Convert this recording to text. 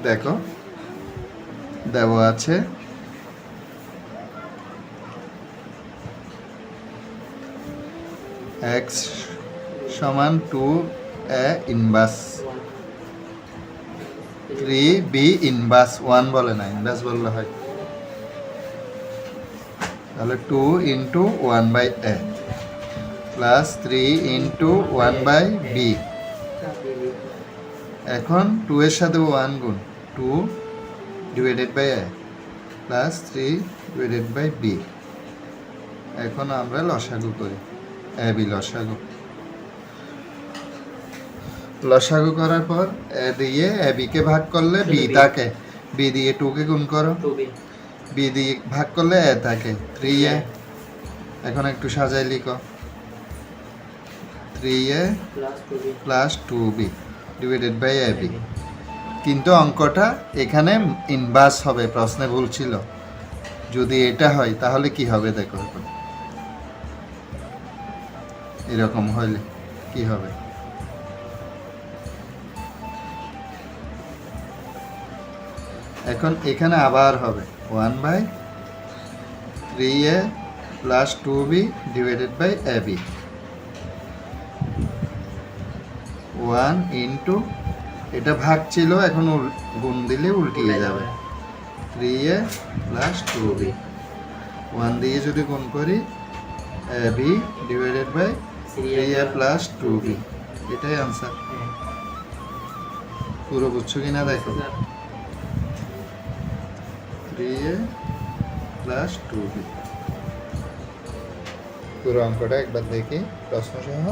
দেখো দেওয়া আছে x সমান 2a ইনভার্স 3b ইনভার্স 1 বলে না, ইনভার্স বললে হয়। তাহলে 2 into 1/a plus 3 into 1/b। এখন 2 এর সাথে 1 গুণ 2 divided by a plus 3 divided by b। এখন আমরা লসাগু করি, ab লসাগু। লসাগু করার পর a দিয়ে ab কে ভাগ করলে b থাকে, b দিয়ে 2 কে গুণ করো, b দিয়ে ভাগ করলে a থাকে 3a। এখন একটু সাজাই লিখো 3a plus 2b divided by ab। কিন্তু অঙ্কটা এখানে ইনভার্স হবে, প্রশ্নে ভুল ছিল। যদি এটা হয় তাহলে কি হবে দেখো, এখন এরকম হইলে কি হবে? এখন এখানে আবার হবে 1/3a plus 2b divided by ab। 1 into এটা ভাগ ছিল, এখন গুণ দিলে উল্টিয়ে যাবে 3a প্লাস 2b। 1 দিয়ে যদি গুণ করি ab divided by 3a plus 2b, এটাই আনসার। পুরো বুঝছো কিনা দেখো, 3a প্লাস 2b। পুরো অঙ্কটা একবার দেখি প্রশ্ন সহ।